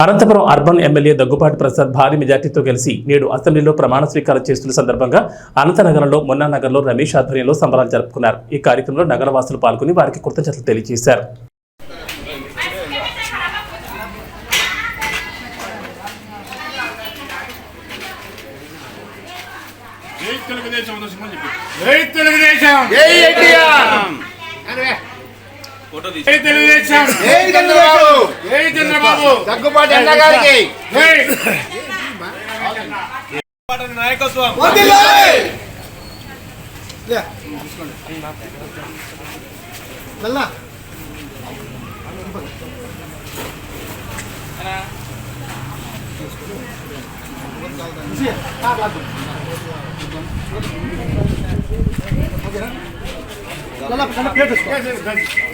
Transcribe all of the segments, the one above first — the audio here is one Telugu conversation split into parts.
అనంతపురం అర్బన్ ఎమ్మెల్యే దగ్గుపాటి ప్రసాద్ భారీ మెజార్టీతో గెలిచి నేడు అసెంబ్లీలో ప్రమాణ స్వీకారం చేస్తున్న సందర్భంగా అనంతనగరంలో మొన్నానగర్లో రమేష్ ఆధ్వర్యంలో సంబరాలు జరుపుకున్నారు. ఈ కార్యక్రమంలో నగరవాసులు పాల్గొని వారికి కృతజ్ఞతలు తెలియజేశారు. దగ్గుపాటి అన్న గారికి నాయకత్వం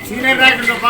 సీనియర్ నాయకుడు తప్ప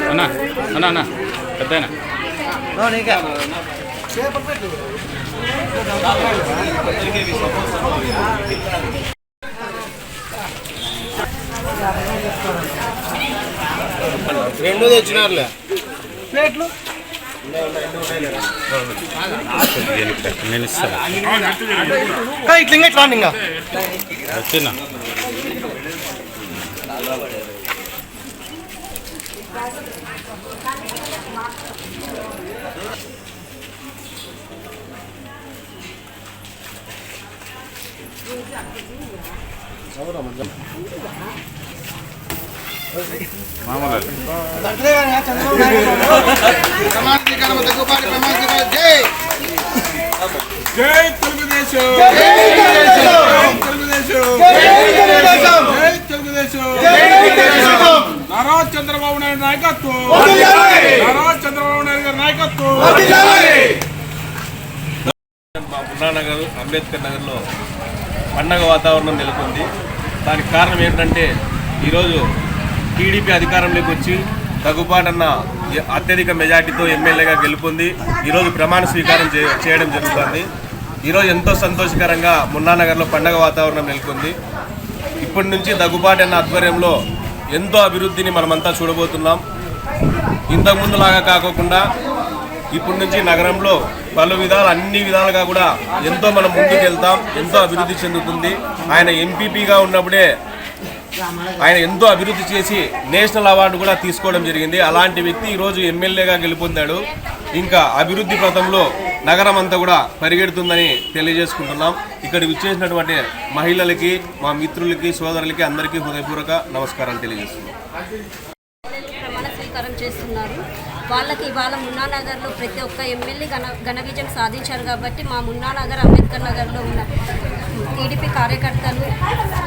అన్నా పెద్దనా రెండు తెచ్చినారులే ప్లేట్లు నేను ఇస్తాను ఇట్లా ఇట్లా ఇంకా వచ్చినా జై తెలుగుదేశం నారా చంద్రబాబు నాయుడు నాయకత్వం నారా చంద్రబాబు నాయుడు గారి నాయకత్వం. పున్నానగర్ అంబేద్కర్ నగర్లో పండగ వాతావరణం నెలకొంది. దానికి కారణం ఏంటంటే ఈరోజు టీడీపీ అధికారంలోకి వచ్చి దగ్గుపాటన్న అత్యధిక మెజార్టీతో ఎమ్మెల్యేగా గెలుపొంది ఈరోజు ప్రమాణ స్వీకారం చేయడం జరుగుతుంది. ఈరోజు ఎంతో సంతోషకరంగా మున్నానగర్లో పండగ వాతావరణం నెలకొంది. ఇప్పటి నుంచి దగ్గుపాటన్న ఆధ్వర్యంలో ఎంతో అభివృద్ధిని మనమంతా చూడబోతున్నాం. ఇంతకుముందులాగా కాకుండా ఇప్పటి నుంచి నగరంలో పలు విధాలు అన్ని విధాలుగా కూడా ఎంతో మనం ముందుకు వెళ్తాం, ఎంతో అభివృద్ధి చెందుతుంది. ఆయన ఎంపీపీగా ఉన్నప్పుడే ఆయన ఎంతో అభివృద్ధి చేసి నేషనల్ అవార్డు కూడా తీసుకోవడం జరిగింది. అలాంటి వ్యక్తి ఈరోజు ఎమ్మెల్యేగా గెలుపొందాడు. ఇంకా అభివృద్ధి పథంలో నగరం అంతా కూడా పరిగెడుతుందని తెలియజేసుకుంటున్నాం. ఇక్కడ విచ్చేసినటువంటి మహిళలకి, మా మిత్రులకి, సోదరులకి అందరికీ హృదయపూర్వక నమస్కారాలు తెలియజేస్తున్నాం. ప్రమాణ స్వీకారం చేస్తున్నారు. వాళ్ళకి ఇవాళ మున్నానగర్లో ప్రతి ఒక్క ఎమ్మెల్యే ఘన విజయం సాధించారు కాబట్టి మా మున్నానగర్ అంబేద్కర్ నగర్లో ఉన్న టీడీపీ కార్యకర్తలు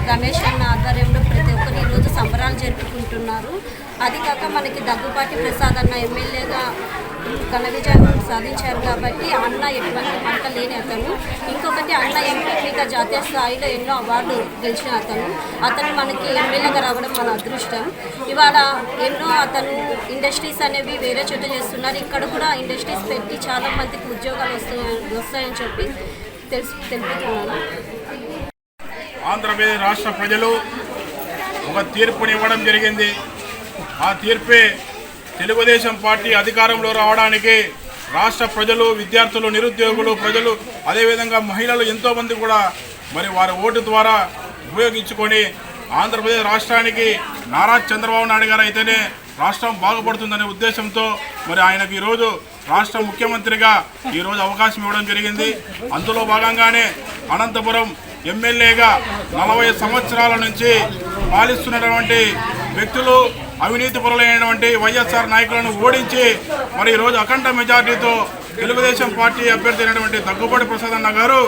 రమేష్ అన్న ఆధ్వర్యంలో ప్రతి ఒక్కరు ఈరోజు సంబరాలు జరుపుకుంటున్నారు. అది కాక మనకి దగ్గుపాటి ప్రసాద్ అన్న ఎమ్మెల్యేగా ఘన విజయం సాధించారు కాబట్టి అన్న ఎటువంటి మంట లేని అతను. ఇంకొకటి అన్న ఎంపీగా జాతీయ స్థాయిలో ఎన్నో అవార్డు గెలిచిన అతను మనకి ఎమ్మెల్యేగా రావడం మన అదృష్టం. ఇవాళ ఎన్నో అతను ఇండస్ట్రీస్ అనేవి వేరే చోట చేస్తున్నారు. ఇక్కడ కూడా ఇండస్ట్రీస్ పెట్టి చాలా మందికి ఉద్యోగాలు వస్తాయని చెప్పి తెలుపుతున్నాను. ఆంధ్రప్రదేశ్ రాష్ట్ర ప్రజలు ఒక తీర్పునివ్వడం జరిగింది. ఆ తీర్పే తెలుగుదేశం పార్టీ అధికారంలో రావడానికి రాష్ట్ర ప్రజలు, విద్యార్థులు, నిరుద్యోగులు, ప్రజలు, అదేవిధంగా మహిళలు ఎంతోమంది కూడా మరి వారి ఓటు ద్వారా ఉపయోగించుకొని ఆంధ్రప్రదేశ్ రాష్ట్రానికి నారా చంద్రబాబు నాయుడు గారు అయితేనే రాష్ట్రం బాగుపడుతుందనే ఉద్దేశంతో మరి ఆయనకు ఈరోజు రాష్ట్ర ముఖ్యమంత్రిగా ఈరోజు అవకాశం ఇవ్వడం జరిగింది. అందులో భాగంగానే అనంతపురం ఎమ్మెల్యేగా 40 సంవత్సరాల నుంచి పాలిస్తున్నటువంటి వ్యక్తులు, అవినీతి పరులైనటువంటి వైఎస్ఆర్ నాయకులను ఓడించి మరి ఈరోజు అఖండ మెజార్టీతో తెలుగుదేశం పార్టీ అభ్యర్థి అయినటువంటి దగ్గుపాటి ప్రసాద్ అన్న గారు